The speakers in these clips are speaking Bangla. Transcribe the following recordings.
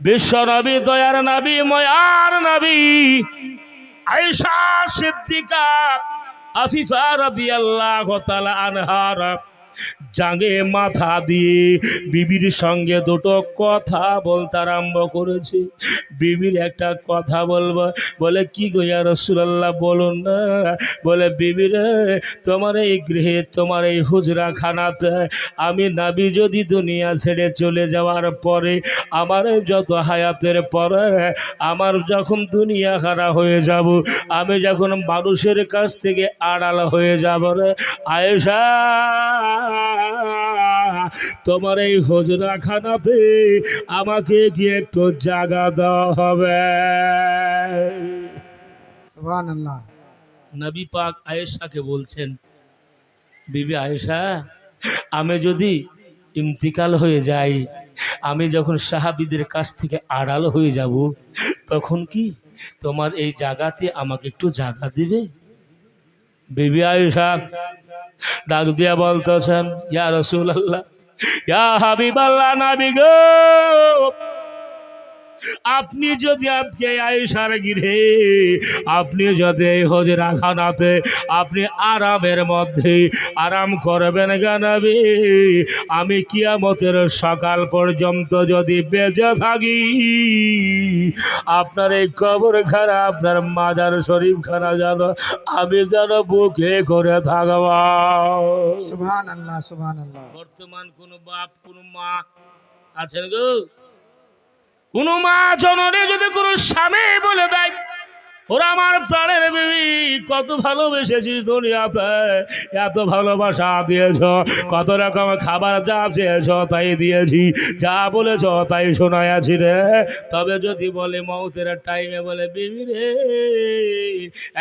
বিশ্ব নবী, দয়ার নবী, ময়ার নবী আয়েশা সিদ্দিকা আফিফা রাদিয়াল্লাহু তাআলা আনহার জাগে মাথা দিয়ে বিবির সঙ্গে দুটো কথা বলতে আরম্ভ করেছে। বিবির একটা কথা বলবো, বলে কি গো ইয়া রাসূলুল্লাহ, বলুন না। বলে বিবি রে, তোমার এই গৃহে, তোমার এই হুজরাখানাতে আমি নবী যদি দুনিয়া ছেড়ে চলে যাওয়ার পরে, আমার যত হায়াতের পরে, আমার যখন দুনিয়া হারা হয়ে যাব, আমি যখন মানুষের কাছ থেকে আড়াল হয়ে যাব রে আয়েশা, তোমার এই হুজরাখানাতে আমাকে গিয়ে একটু জায়গা দেওয়া হবে। সুবহানাল্লাহ। নবী পাক আয়েশাকে বলছেন, বিবি আয়েশা, আমি যদি ইন্তিকাল হয়ে যাই, আমি যখন সাহাবীদের কাছ থেকে আড়াল হয়ে যাব, তখন কি তোমার এই জায়গাতে আমাকে একটু জায়গা দিবে? বিবি আয়েশা ডাক দিয়া বলতেছেন, ইয়া রাসূলুল্লাহ, ইয়া হাবিবাল্লাহ, নবী গো, আপনি যদি আজকে আয়েশার গৃহে, আপনি যদি এই হুজরাখানাতে আপনি আরামের মধ্যে আরাম করবেন গো নবী, আমি কিয়ামতের সকাল পর্যন্ত যদি বেঁচে থাকি, আপনার এই কবরখানা, আপনার মাজার শরীফখানা যেন আমি যেন বুকে করে থাকব। সুবহানাল্লাহ, সুবহানাল্লাহ। বর্তমান কোন বাপ, কোন মা আছেন গো? কোন মা জননী যদি কোন স্বামী বলে দেয়, ওরা আমার প্রাণের বিবি, কত ভালোবেসেছিস দুনিয়াতে, এত ভালোবাসা দিয়েছ, কত রকম খাবার যা চেয়েছ তাই দিয়েছি, যা বলেছ তাই শোনাইয়াছি রে। তবে যদি বলে মৌতের টাইমে, বলে বিবি রে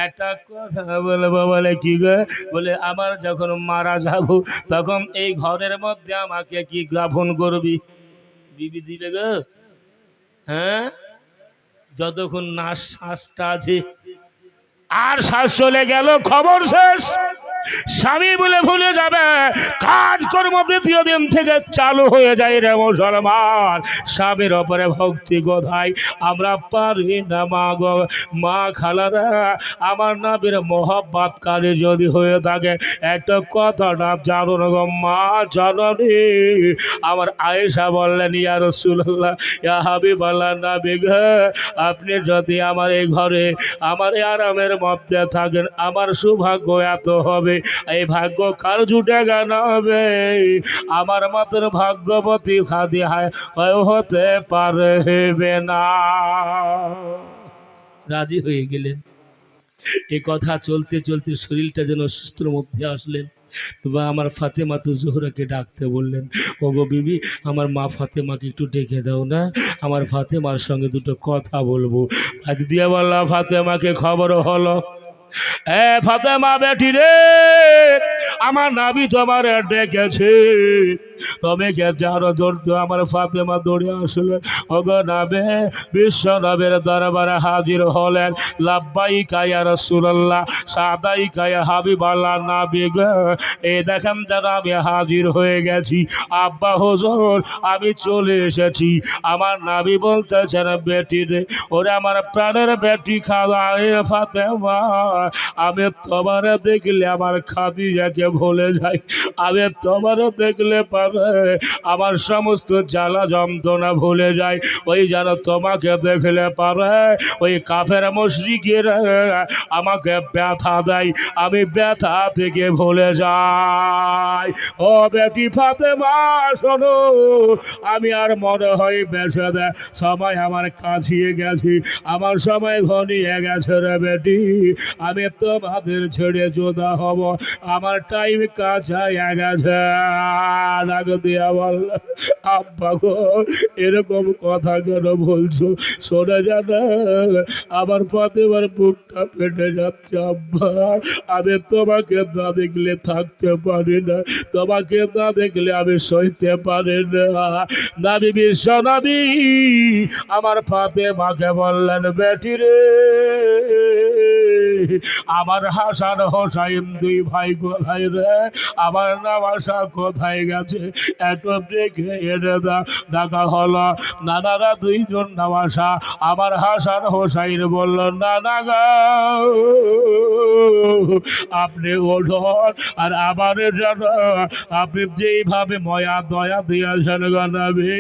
একটা কথা বলবো, বলে কি গো? বলে আমার যখন মারা যাব, তখন এই ঘরের মধ্যে আমাকে কি দাফন করবি? বিবি দিবে গো? হ্যাঁ, যতক্ষণ না শ্বাসটা আছে, আর শ্বাস চলে গেল খবর শেষ। স্বামী বলে ভুলে যাবে, কাজকর্ম দ্বিতীয় দিন থেকে চালু হয়ে যায় রে মুসলমান। স্বামীর ওপরে ভক্তি কোথায়? আমরা পারি না মা গো, মা খালারা, আমার নবীর মোহাব্বত কারী যদি হয়ে থাকে, একটা কথাটা জানুন গো মা জননী। আমার আয়েশা বললেন, ইয়া রাসূলুল্লাহ, ইয়া হাবিবাল্লাহ, নবী গো, আপনি যদি আমার এই ঘরে, আমার এই আরামের মধ্যে থাকেন, আমার সৌভাগ্য এত হবে, এই ভাগ্য কার জুটে গান হবে? আমার মতন ভাগ্যবতী খাদি হতে পারবে না। রাজি হয়ে গেলেন। এ কথা চলতে চলতে শরীরটা যেন সুস্থর মধ্যে আসলেন। বা আমার ফাতেমা তো জোহরাকে ডাকতে বললেন, ওগো বিবি, আমার মা ফাতেমাকে একটু ডেকে দাও না, আমার ফাতেমার সঙ্গে দুটো কথা বলবো। ডাক দিয়ে বললাম, ফাতেমাকে খবর হলো, এ ফাতেমা বেটি রে, আমার নাবি তোমার ডেকেছে। তবে কে জানো ধরতো? আমার ফাতেমা দৌড়ে আসলে, ওগো নাবে, বিশ্ব নবের দরবারে হাজির হলেন। লাব্বাইকা ইয়া রাসূলুল্লাহ, সাদাইকা ইয়া হাবিবাল্লাহ, নবী গো, এই দেখেন যেন আমি হাজির হয়ে গেছি। আব্বা হুজুর, আমি চলে এসেছি। আমার নাবি বলতেছেন, বেটি রে, ওরে আমার প্রাণের বেটি খাওয়া ফাতেমা, আমি তোমার দেখলে আমার খাদিজাকে ভুলে যাই, আমি তোমার দেখলে পারে আমার সমস্ত জ্বালা যন্ত্রণা ভুলে যায়। ওই যেন তোমাকে দেখলে পারে ওই কাফের মুশরিকের আমাকে ব্যথা দেয়, আমি ব্যথা থেকে ভুলে যাই। ও বেটি ফাতেমা শোনো, আমি আর মনে হয় বেঁচে দেয়, সময় আমার কাছিয়ে গেছি, আমার সময় ঘনিয়ে গেছে রে বেটি, আমি তোমাদের ছেড়ে জোদা হব, আমার টাইম কাছায় গেছে। রাগ দিয়া বল, আব্বা গো, এরকম কথা কেন বলছো? শোনা জানা, আমার ফাতেমার বুকটা ফেটে যাচ্ছে আব্বা, আমি তোমাকে না দেখলে থাকতে পারি না, তোমাকে না দেখলে আমি সইতে পারি না। নবী বিশ্ব নবী আমার ফাতেমাকে বললেন, বেটি রে, আমার হাসান হোসাইন দুই ভাই কোথায় রে? আমার নামাশা কোথায় গেছে? এত দেখে এনে ডাকা হলো। নানারা দুইজন নামাশা। আমার হাসান হোসাইন বলল, নানা গো, আপনি ওঠুন আর আমার যেন আপনি যেইভাবে ময়া দয়া দিয়েছেন গনাবি,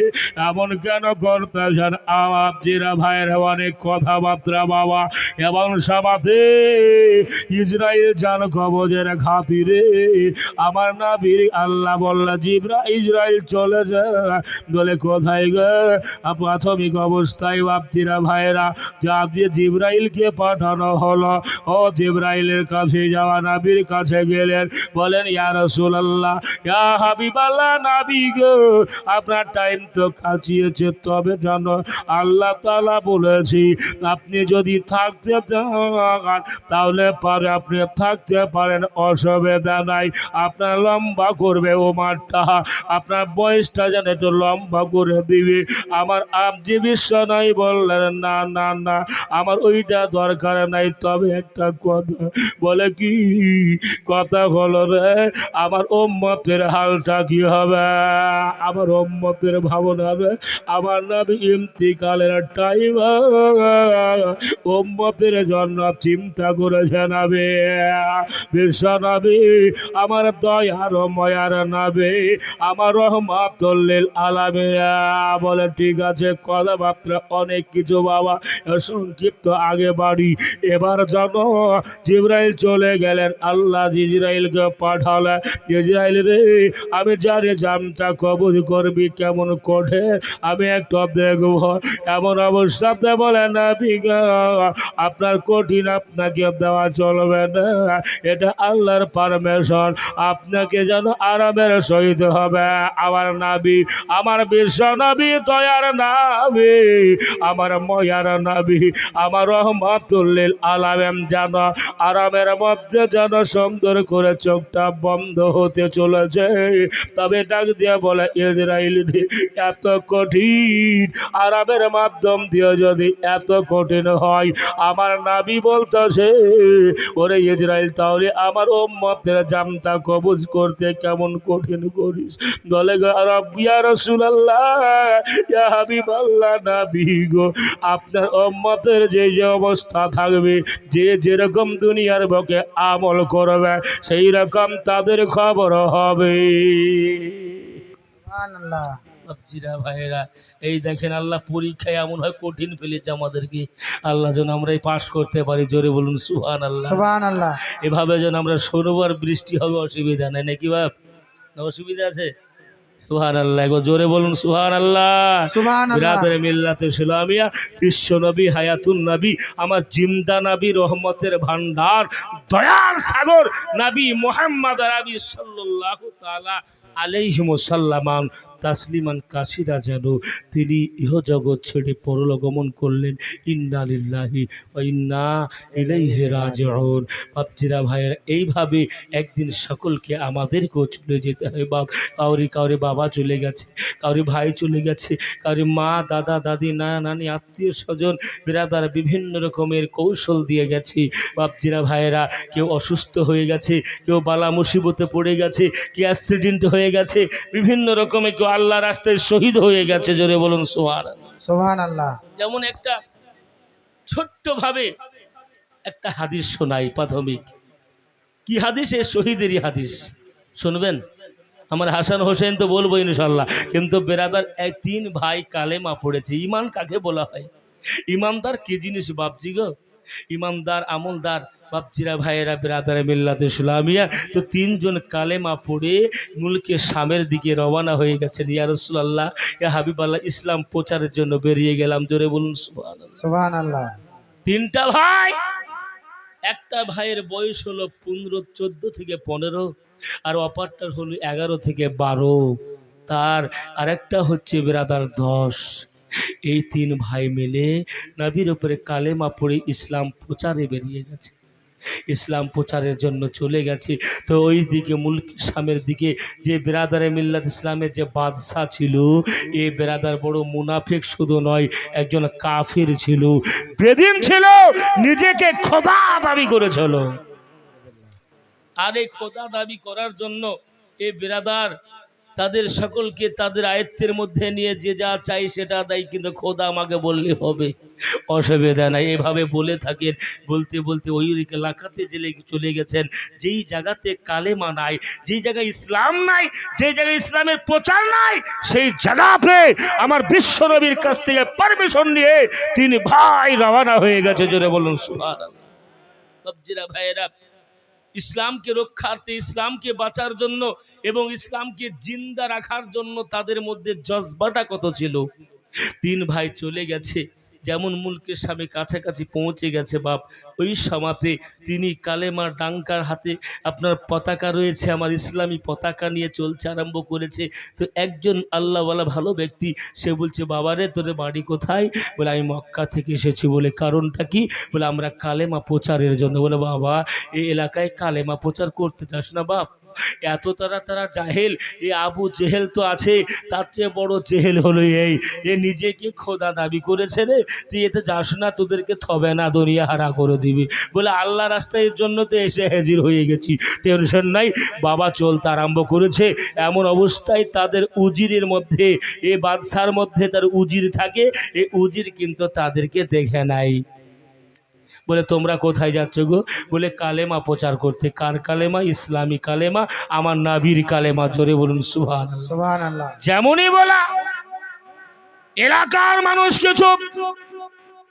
এমন কেন করতেছেন? আমার জিরা ভাইয়ের অনেক কথাবার্তা বাবা, এবং সমাধি ইসরায়েল জান কবজের খাতিরে আমার নাবির আল্লাহ বলল, ইসরায়েল চলে যায় বলে কোথায় গে? প্রাথমিক অবস্থায় বাপজিরা ভাইয়েরা যে আপনি জিব্রাইলকে পাঠানো হলো। ও জিব্রাইলের কাছে যাওয়া নাবির কাছে গেলেন, বলেন, ইয়া রাসূলুল্লাহ, ইয়া হাবিবাল্লাহ, নাবি গো, আপনার টাইম তো কাছিয়েছে, তবে জানো আল্লাহ তাআলা বলেছি আপনি যদি থাকতে চান তাহলে পারে, আপনি থাকতে পারেন, অসুবিধা নাই। আপনার লম্বা করবে ওমারটা, আপনার বয়সটা যেন একটু লম্বা করে দিবে। আমার আব্জি বিশ্ব নাই বললেন, না না না, আমার ওইটা দরকার নাই, তবে একটা কথা। বলে, কি কথা হলো রে? আমার উম্মতের হালটা কি হবে? আমার উম্মতের ভাবনা রে, আমার নবী ইন্তিকালের টাইম উম্মতের জন্য চিন্তা করেছে নবী। বিশ্ব নবী, আমার দয়ার ময়ার নবী, আমার রহমাতুল লিল আলামিন। বলে, ঠিক আছে, কথাবার্তা অনেক কিছু বাবা, সংক্ষিপ্ত আগে বাড়ি। এবার জানো জিব্রাইল চলে গেলেন, আল্লাহ ইসরাইলকে পাঠালেন। ইসরাইল রে, আমি জানি জানটা কবুল করবি কেমন করে, আমি একটু দেখব। এমন অবস্থাতে বলে, নবী গো, আপনার কঠিন আপনাকে দেওয়া চলবে না, এটা আল্লাহর পারমিশন, আপনাকে যেন আরামের সহিত হবে। আমার নাবি, আমার বিশ্ব নবী, দয়ার নাবি, আমার ময়ার নবী, আমার রহমাতুল লিল আলামিন যেন আরামের মধ্যে যেন সুন্দর করে চোখটা বন্ধ হতে চলেছে। তবে ডাক দিয়ে বলে, ইসরাইল রে, এত কঠিন আরামের মাধ্যম দিয়ে যদি এত কঠিন হয়, আমার নাবি বলতেছে, ওরে ইসরাইল, তাহলে আমার উম্মতের জামটা কবুজ করতে কেমন কঠিন করিস? বলে, ইয়া রাসূলুল্লাহ, ইয়া হাবিবাল্লাহ, নবী গো, আপনার উম্মতের যে যে অবস্থা থাকবে, যে যেরকম দুনিয়ার বুকে আমল করবে, সেই রকম তাদের খবর হবে। সুবহানাল্লাহ। বাপজিরা ভাইয়েরা, এই দেখেন আল্লাহ পরীক্ষায় এমন হয় কঠিন ফেলেছে আমাদেরকে, আল্লাহ যেন আমরা পাস করতে পারি। জোরে বলুন সুবহানাল্লাহ। সুবহানাল্লাহ। এভাবে যেন আমরা শনিবার বৃষ্টি হবে, অসুবিধা নেই নাকি বাপ? না অসুবিধা আছে? সুবহানাল্লাহ, গো জোরে বলুন সুবহানাল্লাহ। সুবহানাল্লাহ। বিরাদরে মিল্লাতে ইসলামিয়া, বিশ্ব নবী, হায়াতুন নবী, আমার জিন্দা নবী, রহমতের ভান্ডার, দয়ার সাগর নবী মুহাম্মদ আরবি সাল্লাল্লাহু তাআলা আলাইহি ওয়াসাল্লাম তাসলিমান কাসিরা যেন তিনি ইহজগৎ ছেড়ে পরলোকগমন করলেন। ইন্না লিল্লাহি ওয়া ইন্না ইলাইহি রাজিউন। বাপজিরা ভাইয়ের, এইভাবে একদিন সকলকে আমাদেরকেও চলে যেতে হয় বাপ। কাউরি বাবা চলে গেছে, কাউরি ভাই চলে গেছে, কাউরি মা, দাদা, দাদি, নানা, নানি, আত্মীয় স্বজন, বিরাদার বিভিন্ন রকমের কৌশল দিয়ে গেছে বাপজিরা ভাইয়েরা। কেউ অসুস্থ হয়ে গেছে, কেউ বালা মুসিবতে পড়ে গেছে, কেউ অ্যাক্সিডেন্ট হয়ে গেছে, বিভিন্ন রকমের, কেউ আল্লাহ রাস্তায় শহীদ হয়ে গেছে। জোরে বলুন সুবহানাল্লাহ। সুবহানাল্লাহ। যেমন একটা ছোট্টভাবে একটা হাদিস শোনাই প্রাথমিক। কি হাদিস? এই শহীদেরই হাদিস, শুনবেন? আমার হাসান হোসেন তো বলবো ইনশাল্লাহ, কিন্তু বেরাদার এই তিন ভাই কালেমা পড়েছে। ইমান কাকে বলা হয়? ইমানদার কি জিনিস বাপজি গো? ইমানদার, আমলদার, বাপজিরা ভাইয়েরা, বেরাদারে মিল্লাতে ইসলামিয়া, তো তিনজন কালেমা পড়ে মুলকে শামের দিকে রওনা হয়ে গেছেন। ইয়া রাসূলুল্লাহ, ইয়া হাবিবাল্লাহ, ইসলাম প্রচারের জন্য বেরিয়ে গেলাম। জোরে বলুন সুবহানাল্লাহ। সুবহানাল্লাহ। তিনটা ভাই, একটা ভাইয়ের বয়স হলো 14 থেকে 15, আর অপারটার হলো 11 থেকে 12, তার আরেকটা হচ্ছে ব্রাদার 10। এই তিন ভাই মিলে নবীর উপরে কালেমা পড়ে ইসলাম প্রচারে বেরিয়ে গেছে। ইসলাম প্রচারের জন্য চলে গেছে। তো ওই দিকে মুলকি শামের দিকে যে বেরাদারে মিল্লাত ইসলামের যে বাদশাহ ছিল, এই বেরাদার বড় মুনাফিক শুধু নয়, একজন কাফির ছিল, বেদিন ছিল, নিজেকে খোদা দাবি করেছিল। আর এই খোদা দাবি করার জন্য এই বেরাদার তাদের সকলকে তাদের আয়ত্তের মধ্যে নিয়ে যে যা চাই সেটা দেয়, কিন্তু খোদা আমাকে বললে হবে, অসুবিধা নাই, এভাবে বলে থাকেন। বলতে বলতে ওই এলাকাতে জেলে চলে গেছেন, যেই জায়গাতে কালেমা নাই, যেই জায়গায় ইসলাম নাই, যেই জায়গায় ইসলামের প্রচার নাই, সেই জায়গাতে আমার বিশ্বনবীর কাছ থেকে পারমিশন নিয়ে তিনি ভাই রওনা হয়ে গেছে। জোরে বলুন সুবহানাল্লাহ। সবজিরা ভাইয়েরা, ইসলামকে রক্ষার্থে, ইসলামকে বাঁচার জন্য এবং ইসলামকে জিন্দা রাখার জন্য তাদের মধ্যে জজবাটা কত ছিল। তিন ভাই চলে গেছে, যেমন মুলকের স্বামী কাছাকাছি পৌঁছে গেছে বাপ, ওই সমাতে তিনি কালেমার ডাঙ্কার হাতে আপনার পতাকা রয়েছে, আমার ইসলামী পতাকা নিয়ে চলছে আরম্ভ করেছে। তো একজন আল্লাহওয়ালা ভালো ব্যক্তি, সে বলছে, বাবারে তোর বাড়ি কোথায়? বলে, আমি মক্কা থেকে এসেছি। বলে, কারণটা কি? বলে, আমরা কালেমা প্রচারের জন্য। বলে, বাবা এই এলাকায় কালেমা প্রচার করতে চাস না বাপ? এত তারা জাহেল, এ আবু জেহেল তো আছে, তার চেয়ে বড় জেহেল হলো এই, এ নিজেকে খোদা দাবি করেছে রে, তুই এতে যাস না, তোদেরকে থবে না, দুনিয়া হারা করে দিবি। বলে, আল্লাহ রাস্তায় এর জন্য তো এসে হাজির হয়ে গেছি, টেনশন নাই। বাবা চলতে আরম্ভ করেছে। এমন অবস্থায় তাদের উজিরের মধ্যে, এ বাদশার মধ্যে তার উজির থাকে, এ উজির কিন্তু তাদেরকে দেখে নাই। বলে, তোমরা কোথায় যাচ্ছ গো? বলে, কালেমা প্রচার করতে। কার কালেমা? ইসলামী কালেমা, আমার নাবির কালেমা। জোরে বলুন সুবহানাল্লাহ। সুবহানাল্লাহ। যেমনই বলা, এলাকার মানুষ কিছু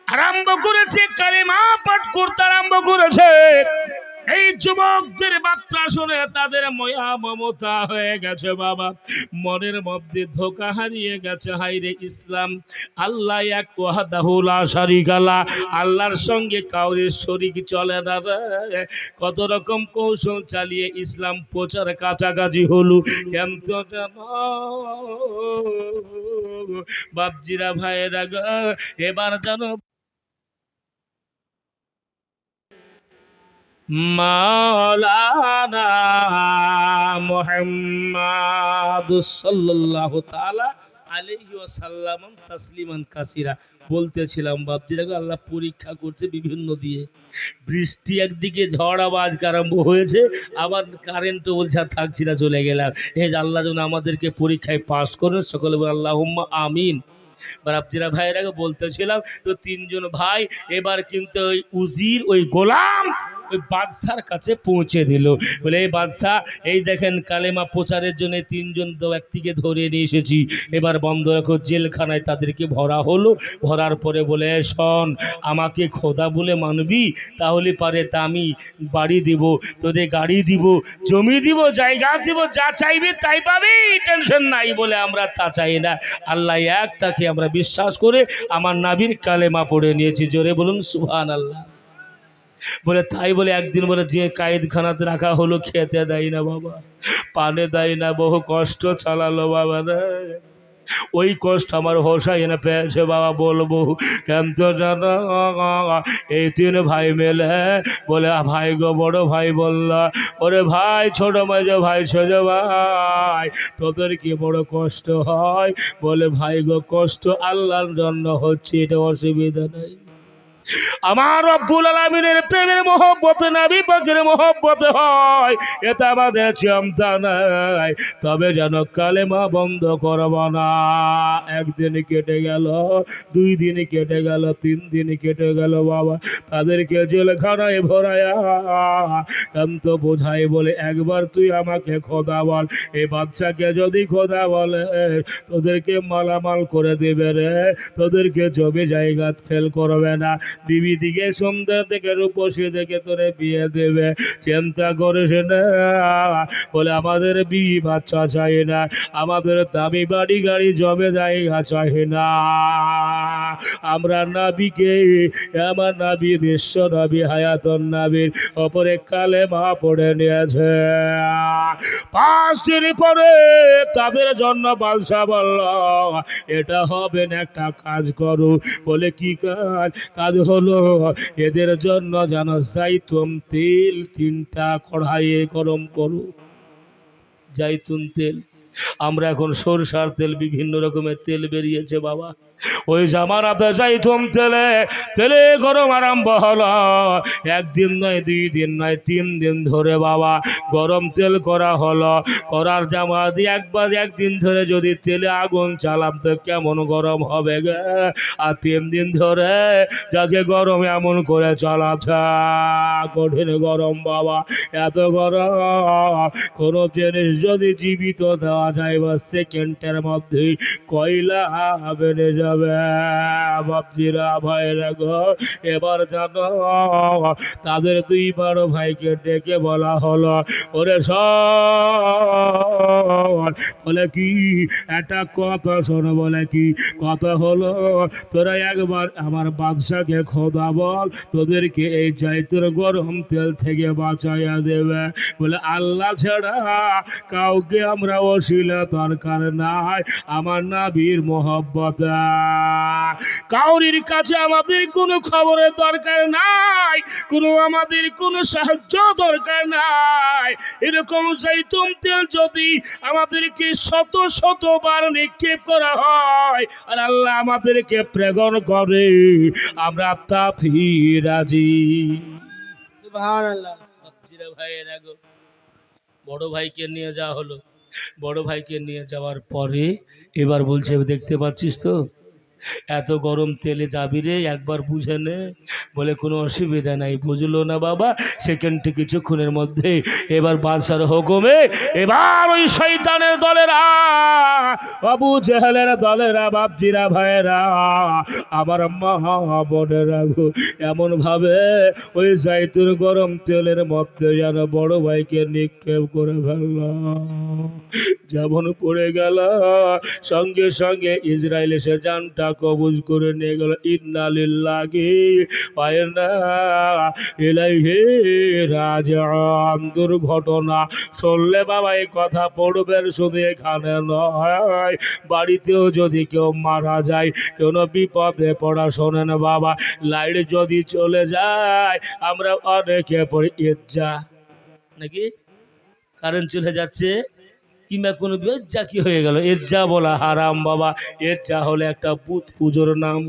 আরম্ভ করেছে, কালেমা পাঠ করতে আরম্ভ করেছে। এই যুবকদের বার্তা শুনে তাদের ময়া মমতা হয়ে গেছে বাবা, মনের মধ্যে ধোঁকা হারিয়ে গেছে। হায়রে ইসলাম, আল্লাহ এক, ওয়াহদাহু লা শারীকা লা, আল্লাহর সঙ্গে কাউরে শরীক চলে না রে। কত রকম কৌশল চালিয়ে ইসলাম প্রচার কাছাকাছি হলো, কেমন জানো বাপজিরা ভাইয়েরা গো, এবার জানো মাওলানা মুহাম্মদ সাল্লাল্লাহু তাআলা আলাইহি ওয়াসাল্লাম তাসলিমান কাসিরা। বলতেছিলাম বাপজিরা, আল্লাহ পরীক্ষা করছে বিভিন্ন দিয়ে। বৃষ্টি একদিকে, ঝড় আওয়াজ আরম্ভ হয়েছে, আবার কারেন্টও বলছে আর থাকছি না, চলে গেলাম। এই যে আল্লাহ যেন আমাদেরকে পরীক্ষায় পাস করেন, সকলে বলে আল্লাহুম্মা আমিন। বাপজিরা ভাইয়ের আগে বলতেছিলাম, তো তিনজন ভাই এবার কিন্তু ওই উজির, ওই গোলাম ওই বাদশার কাছে পৌঁছে দিল। বলে, এই বাদশাহ, এই দেখেন কালেমা প্রচারের জন্য তিনজন ব্যক্তিকে ধরে নিয়ে এসেছি, এবার বন্ধ রাখো। জেলখানায় তাদেরকে ভরা হলো। ভরার পরে বলে, শোন, আমাকে খোদা বলে মানবি, তাহলে পারে তা আমি বাড়ি দিব, তোদের গাড়ি দিব, জমি দিব, জায়গা দিব, যা চাইবে তাই পাবি, টেনশন নাই। বলে, আমরা তা চাই না, আল্লাহ এক, তাকে আমরা বিশ্বাস করে আমার নাবির কালেমা পড়ে নিয়েছি। জোরে বলুন সুবহানাল্লাহ। বলে, তাই বলে একদিন বলে যে কায়েদখানাতে রাখা হলো, খেতে দেয় না বাবা, পানে দেয় না, বহু কষ্ট চালালো বাবা রে। ওই কষ্ট আমার হোসাইন পেয়েছে বাবা। বলবো কেন তো জানো, এই তিন ভাই মেলে বলে, ভাই গো, বড় ভাই বলল, ওরে ভাই, ছোট মেজ ভাই, ছোট ভাই, তোদের কি বড় কষ্ট হয়? বলে, ভাই গো, কষ্ট আল্লাহর জন্য হচ্ছে, এটা অসুবিধা নেই। আমার রব্বুল আলামিনের প্রেমের মহব্বতে, নবী পাকের মহব্বতে হয়, এটা আমাদের চিন্তা নাই। তবে যেন কালেমা বন্ধ করব না। একদিন কেটে গেল, 2 দিন কেটে গেল, 3 দিন কেটে গেল বাবা। তাদেরকে জেলখানায় ভরায়া কান্ত বোঝাই বলে, একবার তুই আমাকে খোদা বল। এই বাচ্চাকে যদি খোদা বলে, তোদেরকে মালামাল করে দেবে রে, তোদেরকে জমি জায়গা খেল করবে না, বিবি দিকে সুন্দর থেকে রূপসী দেখে তোরে বিয়ে দেবে, চিন্তা করিস না। বলে, আমাদের বিবি বাচ্চা চাই না, আমাদের দামি বাড়ি গাড়ি জমে জায়গা চাই না, আমরা নাবিকে আমার নাবি বিশ্ব নবী হায়াতুন নবীর ওপরে কালেমা পড়ে নিয়েছে। 5 দিন পরে তাদের জন্য বাদশা বলল, এটা হবে না, একটা কাজ করো। বলে কি কাজ? কাজ হলো এদের জন্য যেন জাইতুন তেল 3টা কড়াইয়ে গরম করো। জাইতুন তেল, আমরা এখন সরষার তেল, বিভিন্ন রকমের তেল বেরিয়েছে বাবা, ওই জামানাতে জাইতুন তেলে গরম আরম্ভ হলো। 1 দিন নয়, 2 দিন নয়, 3 দিন ধরে বাবা গরম তেল করা হলো। করার জামা দিয়ে একবার 1 দিন ধরে যদি তেলে আগুন চালাম তো কেমন গরম হবে গে। আর 3 দিন ধরে যাকে গরম এমন করে চালাচ্ছে, কঠিন গরম বাবা, এত গরম। কোনো জিনিস যদি জীবিত দেওয়া যায় বা সেকেন্ডের মধ্যে কয়লা বেড়ে যাবে। বাপজিরা ভাইরা গো, এবার জানো তাদের 2 বড় ভাইকে ডেকে বলা হলো, ওরে শোন। বলে কি? একটা কথা শোনো। বলে কি কথা? হলো তোরা একবার আমার বাদশাকে খোদা বল তোদেরকে এই জাইতুন গরম তেল থেকে বাঁচাইয়া দেবে। বলে আল্লাহ ছাড়া কাউকে আমরা ওসিলা দরকার নাই, আমার নবীর মোহব্বত, কাউরির কাছে আমাদের কোনো খবরের দরকার নাই, আমাদের কোনো সাহায্য দরকার নাই। এরকম জাইতুন তেল যদি আমাদেরকে শত শতবার নিক্ষেপ করা হয় আর আল্লাহ আমাদেরকে প্রেরণ করে, আমরা তাতেই রাজি। সুবহানাল্লাহ। বাপজিরা ভাইয়েরা গো, বড় ভাইকে নিয়ে যাওয়া হলো। বড় ভাইকে নিয়ে যাওয়ার পরে এবার বলছে, দেখতে পাচ্ছিস তো এত গরম তেলে যাবি রে, একবার বুঝে নে। বলে কোনো অসুবিধা নাই। বুঝলো না বাবা, সেকেন্ডে কিছুক্ষণের মধ্যে এবার বাদশার হুকুমে এবার ওই শয়তানের দলেরা, আবু জেহেলের দলেরা, বাপজিরা ভাইয়েরা, আমার মা বোনেরা গো, এমনভাবে ওই জাইতুন গরম তেলের মধ্যে যেন বড় ভাইকে নিক্ষেপ করে ফেলল। যেমন পড়ে গেল, সঙ্গে সঙ্গে ইসরায়েল এসে জানটা কবজ করে নিয়ে গেল। ইন্না লিল্লাহি ওয়া ইন্না ইলাইহি রাজিউন। দুর্ঘটনা শুনলে বাবা এই কথা পড়বেন, শুধু এখানে নয়, বাড়িতেও যদি কেউ মারা যায়, কোনো বিপদে পড়া, শোনেন বাবা, লাইট যদি চলে যায় আমরা অনেকে পড়ি ইজ্জা, নাকি কারেন্ট চলে যাচ্ছে কিংবা কোনো এজ্জা কি হয়ে গেল, এজ্জা বলা হারাম বাবা। এজ্জা হলে একটা বুত পুজোর নাম,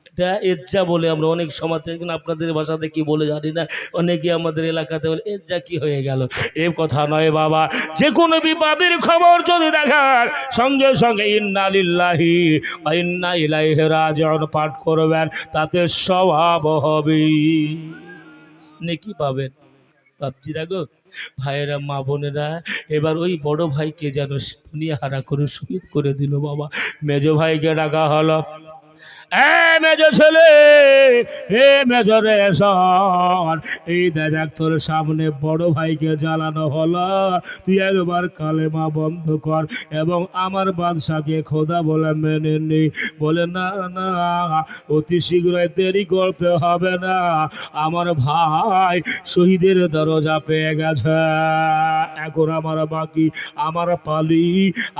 এটা এজ্জা বলে আমরা অনেক সময় থেকে, আপনাদের ভাষাতে কি বলে জানি না, অনেকে আমাদের এলাকাতে বলে এজ্জা কি হয়ে গেল। এ কথা নয় বাবা, যে কোনো বিপদের খবর যদি দেখার সঙ্গে সঙ্গে ইন্না লিল্লাহি ওয়া ইন্না ইলাইহি রাজিউন পাঠ করবেন, তাতে স্বভাব হবে, নেকি পাবেন। বাপজিরা গো, ভাইয়েরা, মা বোনেরা, এবার ওই বড় ভাইকে যেন দুনিয়া হারা করে শহীদ করে দিল বাবা। মেজ ভাইকে ডাকা হলো, মেজ ছেলে, হে মেজ রে শোন, এই দেখ তোর সামনে বড় ভাইকে জ্বালানো হলো, তুই একবার কালেমা বন্ধ কর এবং আমার বাদশাকে খোদা বলে মেনে নি। বলে না না, অতি শীঘ্রই দেরি করতে হবে না, আমার ভাই শহীদের দরজা পেয়ে গেছে, এখন আমার বাকি, আমার পালি,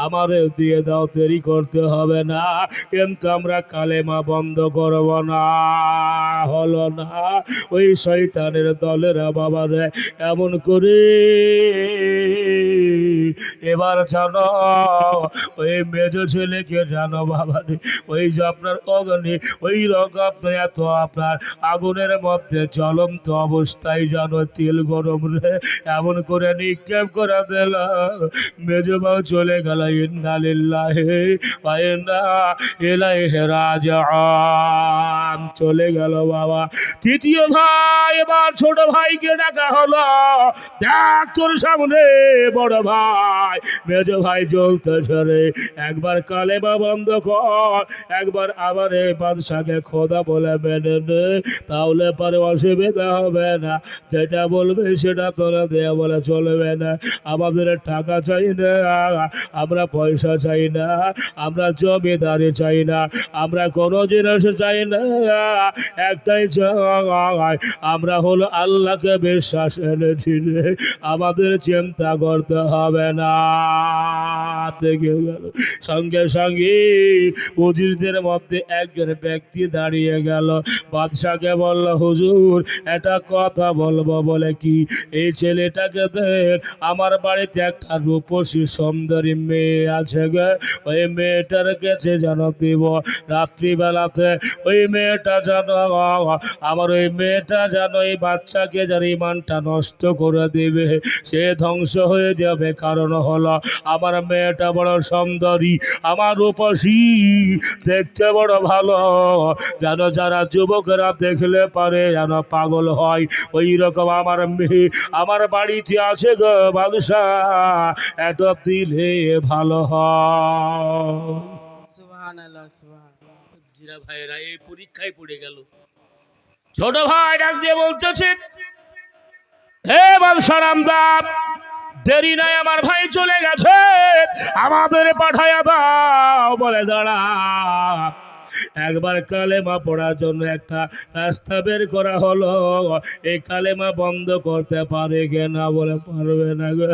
আমার দিয়ে দাও, দেরি করতে হবে না, কিন্তু আমরা কালেমা বন্ধ করব না। হলো না, ওই শয়তানের দলেরা বাবারে এমন করে এবার জানো ওই মেজ ছেলেকে জানো বাবারে, ওই যে আপনার অগ্নি, ওই রকম আপনার এত আপনার আগুনের মধ্যে জ্বলন্ত অবস্থায় জানো তেল গরম রে এমন করে নিক্ষেপ করে দিল, মেজবাও চলে গেল। ইন্না লিল্লাহি ওয়া ইন্না ইলাইহি রাজিউন, চলে গেল বাবা। তৃতীয় ভাই, এবার ছোট ভাইকে ডাকা হলো, দেখ তোর সামনে বড় ভাই, মেজ ভাই জ্বলতেছে রে, একবার কালেমা বন্ধ কর, একবার আবার এই বাদশাকে খোদা বলে মেনে নে, তাহলে পরে অসুবিধা হবে না, যেটা বলবে সেটা তোরা দেয়া বলে চলবে না। আমাদের টাকা চাই না, আমরা পয়সা চাই না, আমরা জমিদারি চাই না, আমরা কোনো কোনো জিনিস চাই না, একটাই চাই, আমরা হলো আল্লাহকে বিশ্বাস এনেছি রে, আমাদের চিন্তা করতে হবে না। থেকে গেল সঙ্গে সঙ্গে উজিরদের মধ্যে একজন ব্যক্তি দাঁড়িয়ে গেল, বাদশাকে বলল, হুজুর একটা কথা বলবো। বলে কি? এই ছেলেটাকে দেখ, আমার বাড়িতে একটা রূপসী সুন্দরী মেয়ে আছে গে, ওই মেয়েটার কাছে যেন দিব রাত্রিবেলাতে, ওই মেয়েটা যেন আমার ওই মেয়েটা যেন এই বাচ্চাকে যেন ইমানটা নষ্ট করে দিবে, সে ধ্বংস হয়ে যাবে। কারণ হলো আমার মেয়েটা বড় সুন্দরী, আমার রূপসী, দেখতে বড় ভালো, যেন যারা যুবকেরা দেখলে পারে যেন পাগল হয়, ওই রকম আমার মেয়ে আমার বাড়িতে আছে গো বাদশাহ, এত দিলে ভালো হয়। সুবহানাল্লাহ সুবহানাল্লাহ। জিরা ভাইরা এই পরীক্ষায় পড়ে গেল। ছোট ভাই ডাক দিয়ে বলতেছে, হে বাদশাহ রামদার, দেরি নাই, আমার ভাই চলে গেছে, আমাদের পাঠায়া দাও। বলে দাঁড়া, একবার কালেমা পড়ার জন্য একটা রাস্তা বের করা হলো, এই কালেমা বন্ধ করতে পারে কিনা? বলে পারবে না গো,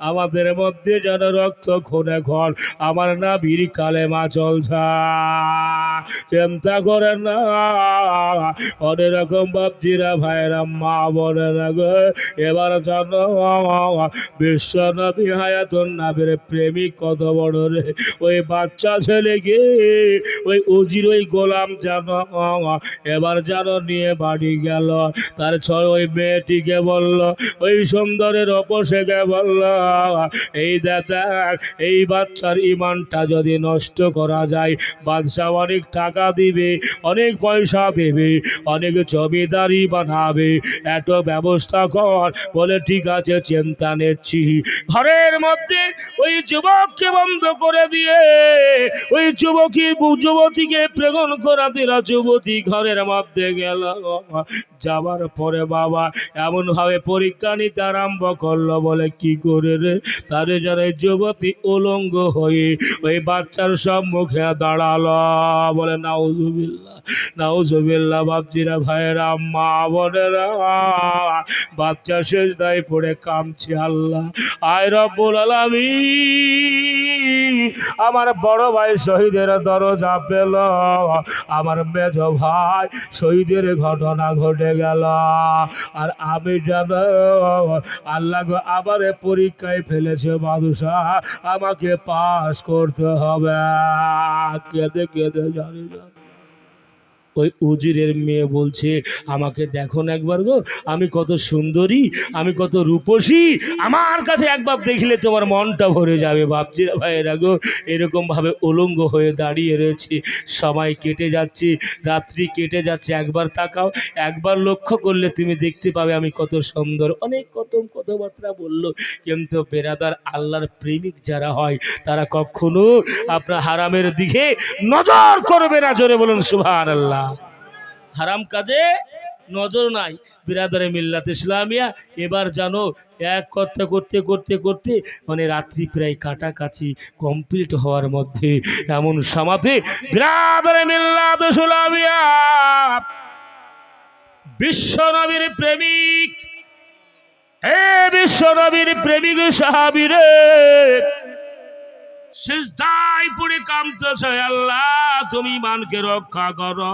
আমাদের মধ্যে যেন রক্ত খুনে ঘর, আমার নাভির কালেমা চলছে, চিন্তা করে না। অনেক রকম বাপজিরা ভাইরা মা বলে না গো, এবার জানো বিশ্ব নবী হায়াতুন নবীর প্রেমিক কত বড় রে, ওই বাচ্চা ছেলেকে ওই উজির ওই গোলাম জানো এবার জানো নিয়ে বাড়ি গেল, তার ছয় ওই মেয়েটিকে বলল, ওই সুন্দরের অপসেকে বলল, এই দেখ, এই বাচ্চার ইমানটা যদি নষ্ট করা যায়, বাদশাহ অনেক টাকা দিবে, অনেক পয়সা দেবে, অনেক জমিদারি বানাবে, এত ব্যবস্থা কর। বলে ঠিক আছে, চিন্তা নিচ্ছি। ঘরের মধ্যে ওই যুবককে বন্ধ করে দিয়ে ওই যুবতীকে প্রেরণ করা দিল, যুবতী ঘরের মধ্যে গেল। যাবার পরে বাবা এমন ভাবে পরীক্ষা নিতে আরম্ভ করলো, বলে কি করে রে, তারে যারা যুবতী উলঙ্গ হয়ে ওই বাচ্চার সম্মুখে দাঁড়ালো। বলে নাউজুবিল্লাহ, নাউজুবিল্লাহ। বাপজিরা ভাইয়েরা মা বোনেরা, বাচ্চা সেজদায় পড়ে কামছে, আল্লাহ আয় রব্বুল আলামিন, আমার বড় ভাই শহীদের দরজা পেল, আমার মেজ ভাই শহীদের ঘটনা ঘটে গেল, আর আমি জানো আল্লাহ গো আবার পরীক্ষায় ফেলেছে বাদশাহ, আমাকে পাস করতে হবে। কেঁদে কেঁদে জানি না, ওই উজিরের মেয়ে বলছে, আমাকে দেখো না একবার গো, আমি কত সুন্দরী, আমি কত রূপসী, আমার কাছে একবার দেখলে তোমার মনটা ভরে যাবে। বাপজিরা ভাইয়েরা গো, এরকমভাবে উলঙ্গ হয়ে দাঁড়িয়ে রয়েছে, সময় কেটে যাচ্ছে, রাত্রি কেটে যাচ্ছে, একবার তাকাও, একবার লক্ষ্য করলে তুমি দেখতে পাবে আমি কত সুন্দর। অনেক কথাবার্তা বললো, কিন্তু বেরাদার আল্লাহর প্রেমিক যারা হয় তারা কখনো আপনার হারামের দিকে নজর করবে না। জোরে বলুন সুবহানাল্লাহ। হারাম কাজে নজর নাই। বিরাদারে মিল্লাত ইসলামিয়া এবার জানো এক কথা করতে করতে করতে মানে রাত্রি প্রায় কাছাকাছি কমপ্লিট হওয়ার মধ্যে এমন সমাধি, বিরাদারে মিল্লাত ইসলামিয়া বিশ্ব নবীর প্রেমিক, হে বিশ্ব নবীর প্রেমিক সাহাবীরে, সিজদায় পড়ে কাঁদতেছে, আল্লাহ তুমি ইমানকে রক্ষা করো,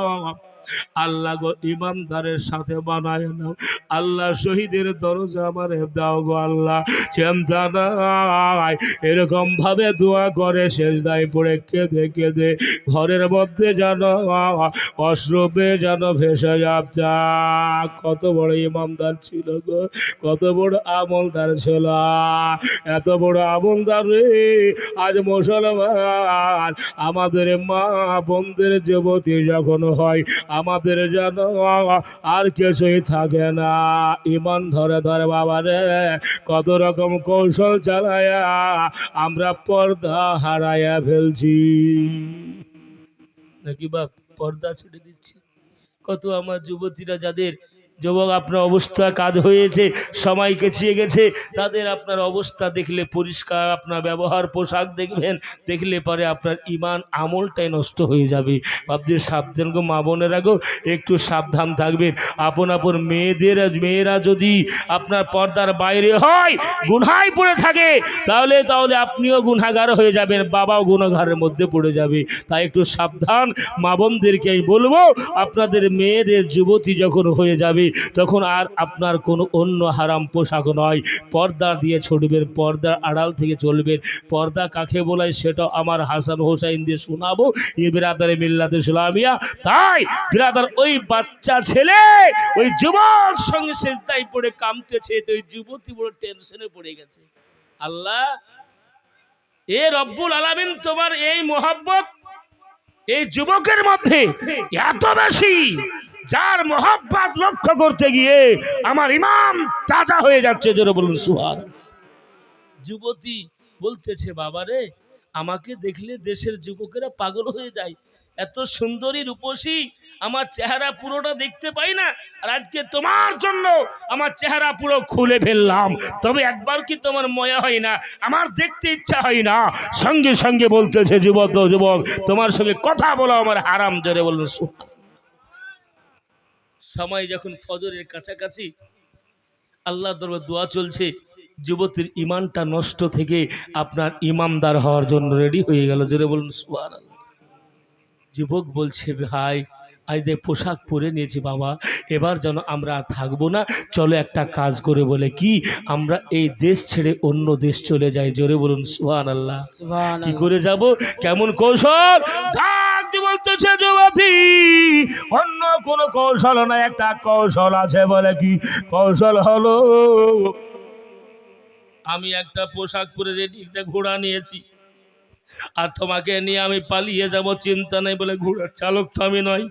আল্লাহ গো ইমানদারের সাথে বানায় নাও, আল্লাহ শহীদের দরজা আমারে দাও গো আল্লাহ, চিন্তা নাই। এরকম ভাবে দোয়া করে সিজদায় পড়ে কেঁদে কেঁদে ঘরের মধ্যে যেন অশ্রুবে যেন ভেসে যাচ্ছে। কত বড় ইমানদার ছিল গো, কত বড় আমলদার ছিল, এত বড় আমলদার রে। আজ মুসলমান আমাদের মা বোনদের যুবতী যখন হয়, আমাদের যেন আর কিছুই থাকে না, ইমান ধরে ধরে বাবা রে কত রকম কৌশল চালায়া আমরা পর্দা হারাইয়া ফেলছি, নাকি বাপ পর্দা ছেড়ে দিচ্ছি। কত আমার যুবতীরা যাদের যুবক আপনার অবস্থা কাজ হয়েছে, সময় কেচিয়ে গেছে, তাদের আপনার অবস্থা দেখলে পরিষ্কার, আপনার ব্যবহার পোশাক দেখবেন, দেখলে পরে আপনার ইমান আমলটাই নষ্ট হয়ে যাবে। ভাবছি সাবধান গো মা বোনেরা গো, একটু সাবধান থাকবেন। আপন মেয়েরা যদি আপনার পর্দার বাইরে হয়, গুনহায় পড়ে থাকে, তাহলে আপনিও গুনাহগার হয়ে যাবেন, বাবাও গুনাহগারের মধ্যে পড়ে যাবে। তাই একটু সাবধান। মা বোনদেরকে আমি বলবো, আপনাদের মেয়েদের যুবতী যখন হয়ে যাবে, তখন আর আপনার কোনো অন্য হারাম পোশাক নয়, পর্দা দিয়ে ছড়বেন, পর্দার আড়াল থেকে চলবেন। পর্দা কাকে বলায় সেটা আমার হাসান হোসাইন দিয়ে শোনাবো, বিরাদারে মিল্লাতে ইসলামিয়া। তাই বিরাদার, ওই বাচ্চা ছেলে ওই যুবক সঙ্গে সেজদায় পড়ে কামতেছে, তো ওই যুবতী বড় টেনশনে পড়ে গেছে। আল্লাহ, এ রব্বুল আলামিন, তোমার এই মোহাব্বত এই যুবকের মধ্যে এত বেশি, যার মোহাব্বত লক্ষ্য করতে গিয়ে আমার ইমাম তাজা হয়ে যাচ্ছে। জোরে বলুন সুবহানাল্লাহ। যুবতী বলতেছে, বাবারে, আমাকে দেখলে দেশের যুবকেরা পাগল হয়ে যায়, এত সুন্দরী রূপসী, আমার চেহারা পুরোটা দেখতে পাই না, আর আজকে তোমার জন্য আমার চেহারা পুরো খুলে ফেললাম, তবে একবার কি তোমার ময়া হয় না, আমার দেখতে ইচ্ছা হয় না? সঙ্গে সঙ্গে বলতেছে, যুবক তোমার সঙ্গে কথা বলা আমার হারাম। জোরে বলুন সুবহানাল্লাহ। সময় যখন ফজরের কাছাকাছি, আল্লাহর দরবারে দোয়া চলছে, যুবতীর ইমানটা নষ্ট থেকে আপনার ইমামদার হওয়ার জন্য রেডি হয়ে গেল। জোরে বলুন সুবহানাল্লাহ। যুবক বলছে, ভাই আজ পোশাক পরে নিয়েছি বাবা, এবার যেন আমরা থাকবো না, চলো একটা কাজ করে। বলে কি? আমরা এই দেশ ছেড়ে অন্য দেশ চলে যাই। জোরে বলুন সুবহানাল্লাহ। কি সুবহানাল্লাহ। করে যাব? কেমন কৌশল? ডাক দিয়ে বলতেছে, যুবতী, অন্য কোনো কৌশল না, একটা কৌশল আছে। বলে কি কৌশল? হলো, আমি একটা পোশাক পরে রেডি, একটা ঘোড়া নিয়েছি, আর তোমাকে নিয়ে আমি পালিয়ে যাব, চিন্তা নেই। বলে ঘোড়ার চালক তো আমি নই।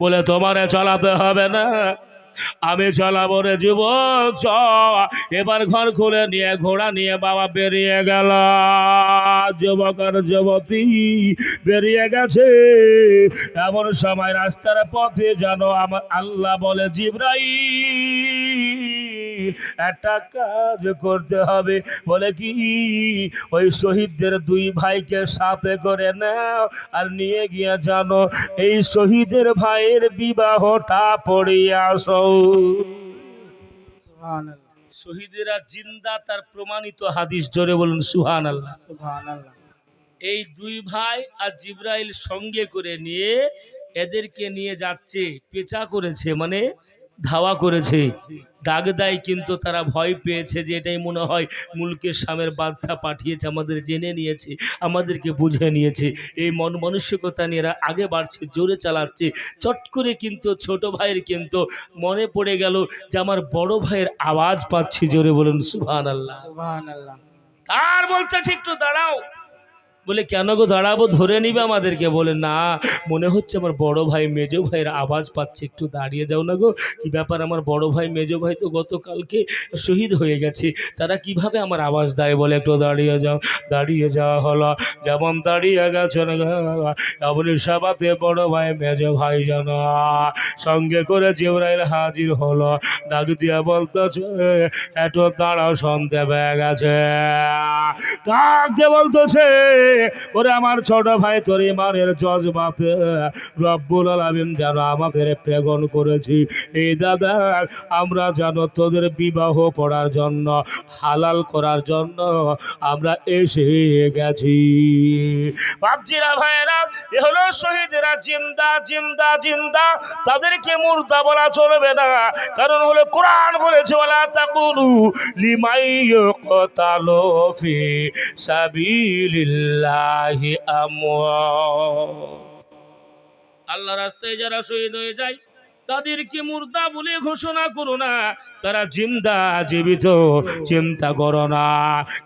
বলে তোমারে চালাতে হবে না, আমি চালাবো রে যুবক। এবার ঘর খুলে নিয়ে ঘোড়া নিয়ে বাবা বেরিয়ে গেল। যুবক আর যুবতী বেরিয়ে গেছে। এমন সময় রাস্তার পথে জানো আমার আল্লাহ বলে, জিবরাইল, একটা কাজ করতে হবে। বলে কি? ওই শহীদদের দুই ভাইকে সাথে করে নাও, আর নিয়ে গিয়ে জানো এই শহীদের ভাইয়ের বিবাহটা পড়িয়ে আসো। সুবহানাল্লাহ। শহীদেরা জিন্দা, তার প্রমাণিত হাদিস। জোরে বলুন সুবহানাল্লাহ। সুবহানাল্লাহ। এই দুই ভাই আর জিবরাইল সঙ্গে করে নিয়ে এদেরকে নিয়ে যাচ্ছে। পেঁচা করেছে, মানে ধাওয়া করেছে, ডাক দেয়, কিন্তু তারা ভয় পেয়েছে যে এটাই মনে হয় মুলকের সামের বাদশা পাঠিয়েছে, আমাদের জেনে নিয়েছে, আমাদেরকে বুঝে নিয়েছে। এই মন মানসিকতা নিয়ে এরা আগে বাড়ছে, জোরে চালাচ্ছে। চট করে কিন্তু ছোট ভাইয়ের কিন্তু মনে পড়ে গেল যে আমার বড় ভাইয়ের আওয়াজ পাচ্ছি। জোরে বলুন সুবহানাল্লাহ। সুবহানাল্লাহ। আর বলতেছে, একটু দাঁড়াও। বলে কেন গো দাঁড়াবো, ধরে নিবে আমাদেরকে? বলে না, মনে হচ্ছে আমার বড় ভাই মেজো ভাইয়ের আওয়াজ পাচ্ছে, একটু দাঁড়িয়ে যাও না গো। কি ব্যাপার, আমার বড় ভাই মেজো ভাই তো গতকালকে শহীদ হয়ে গেছে, তারা কিভাবে আমার আওয়াজ দেয়? বলে একটু দাঁড়িয়ে যাও। দাঁড়িয়ে যাওয়া হলো। যেমন দাঁড়িয়ে গেছেন এমনি সবাতে বড় ভাই মেজো ভাই যেন সঙ্গে করে জিবরাইল হাজির হলো। ডাক দিয়া বলতেছে, এত দাঁড়াও, সন্ধ্যা হয়ে গেছে। ডাক দিয়ে বলতেছে, ওরে আমার ছোট ভাই, তোর ইমানের জজবাতে রব্বুল আলামিন যেন আমাদের প্রেরণ করেছি। এই দাদা, আমরা যেন তোদের বিবাহ পড়ার জন্য, হালাল করার জন্য আমরা এসে গেছি। বাপজিরা, ভাইয়েরা, এ হলো শহীদেরা, জিন্দা জিন্দা জিন্দা, তাদেরকে মুর্দা বলা চলবে না। কারণ হলো কোরআন বলেছে, ওয়ালা তাকুলু লিমান ইউকতালু ফি সাবিলিল্লাহি আমওয়াত। আল্লাহ রাস্তায় যারা শহীদ হয়ে যায় তাদেরকে মুর্দা বলে ঘোষণা করো না। তারা জিন্দা জীবিত চিন্তা করো না,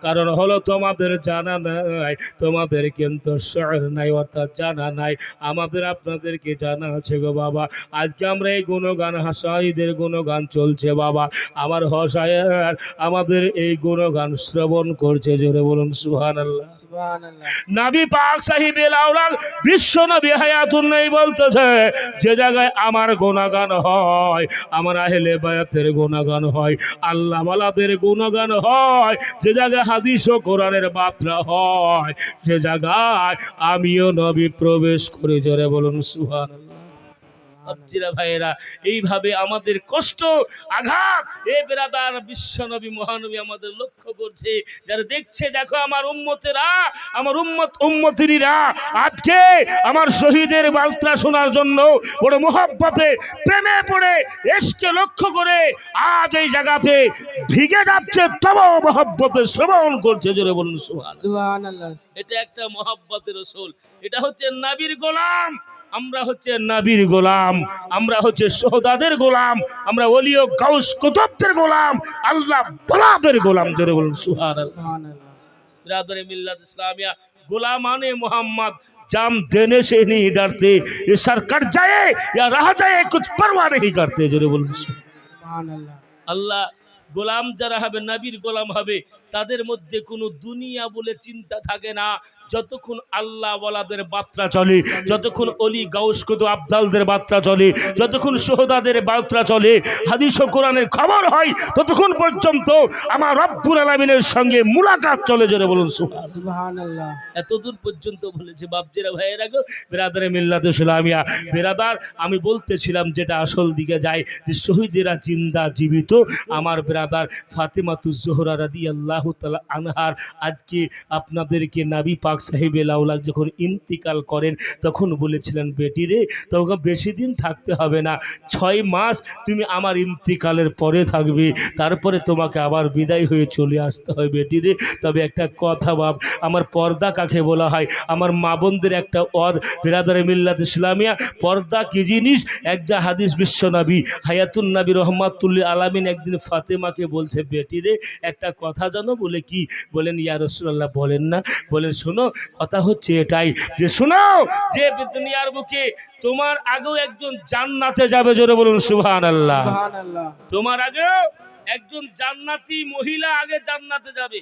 কারণ হলো তোমাদের জানা নাই, তোমাদের কিন্তু শহর নাই, অর্থাৎ জানা নাই। আমাদের আপনাদেরকে জানা আছে গো বাবা। আজকে আমরা এই গুণগান, হাসাইদের গুণগান চলছে বাবা, আমার হসায়ার আমাদের এই গুণগান শ্রবণ করছে, জোরে বলুন সুবহানাল্লাহ। সুবহানাল্লাহ। নবী পাক সাহিবেল আওলাদ বিশ্ব নবী হায়াতুন নেই বলতেছে, যে জায়গায় আমার গুণগান হয়, আমার আহলে বায়াতের গুণগান হয়, আল্লাহ ওয়ালাদের গুণগান হয়, যে জায়গায় হাদিস ও কোরআনের বার্তা হয়, সে জায়গায় আমিও নবী প্রবেশ করে, জোরে বলুন সুবহানাল্লাহ। বাপজিরা ভাইয়েরা, এইভাবে আমাদের কষ্ট আঘাত এ বেরাদার বিশ্বনবী মহানবী আমাদের লক্ষ্য করছে, যারা দেখছে দেখো আমার উম্মতেরা, আমার উম্মতিরা আজকে আমার শহীদের বার্তা শোনার জন্য বড় মোহাব্বতে প্রেমে পড়ে এসকে লক্ষ্য করে আজ এই জায়গাতে ভিগে যাচ্ছে, তবু মোহাব্বতে শ্রবণ করছে, জোরে বলুন সুবহানাল্লাহ। সুবহানাল্লাহ। এটা একটা মোহাব্বতের রসুল, এটা হচ্ছে নবীর গোলাম। আমরা হচ্ছে নবীর গোলাম, আমরা হচ্ছে শোহদাদের গোলাম, আমরা ওলি ও গাউস কুতুবদের গোলাম, আল্লাহ ওয়ালাদের গোলাম, জোরে বলুন সুবহানাল্লাহ। সুবহানাল্লাহ। बिरादर मिल्लत इस्लामिया गुलामाने मोहम्मद जाम देने से नहीं डरते, ये सर कट जाए या रह जाए कुछ परवाह नहीं करते, जोरे बोलुन সুবহানাল্লাহ। अल्लाह গোলাম যারা হবে, নবীর গোলাম হবে, তাদের মধ্যে কোনো দুনিয়া বলে চিন্তা থাকে না। যতক্ষণ আল্লাহ ওয়ালাদের বার্তা চলে, যতক্ষণ অলি গাউস কুতুব আবদালদের বার্তা চলে, যতক্ষণ শোহদাদের বার্তা চলে, হাদিস ও কোরআনের খবর হয়, ততক্ষণ পর্যন্ত আমার রব্বুল আলামিনের সঙ্গে মুলাকাত চলে, জোরে বলুন সুবহানাল্লাহ। সুবহানাল্লাহ। এতদূর পর্যন্ত বলেছে বাপজিরা ভাইয়েরা গো, বিরাদারে মিল্লাত ইসলামিয়া বিরাদার, আমি বলতেছিলাম যেটা আসল দিকে যায়, যে শহীদেরা জিন্দা জীবিত, আমার বিরাদার ফাতেমাতুজ জোহরা রাদিয়াল্লাহু তাআলা আনহার আজকে আপনাদেরকে নবী পাক সাহেবেল আওলাদ যখন ইন্তিকাল করেন, তখন বলেছিলেন বেটি রে, তোকে বেশি দিন থাকতে হবে না, 6 মাস তুমি আমার ইন্তিকালের পরে থাকবে, তারপরে তোমাকে আবার বিদায় হয়ে চলে আসতে হয় বেটি রে। তবে একটা কথা বাপ, আমার পর্দা কাকে বলা হয়, আমার মা বোনদের একটা বিরাদারে মিল্লাত ইসলামিয়া, পর্দা কি জিনিস? একটা হাদিস বিশ্ব নবী হায়াতুন নবী রহমাতুল্লিল আলামিন একদিন ফাতেমাকে বলছে, বেটি রে একটা কথা জানো? বলে কি? বলেন ইয়া রাসূলুল্লাহ, বলেন না। বলেন শোনো, কথা হচ্ছে এটাই যে শোনো, যে দুনিয়ার বুকে তোমার আগেও একজন জান্নাতে যাবে, জোরে বলুন সুবহানাল্লাহ। সুবহানাল্লাহ। তোমার আগেও একজন জান্নাতি মহিলা আগে জান্নাতে যাবে।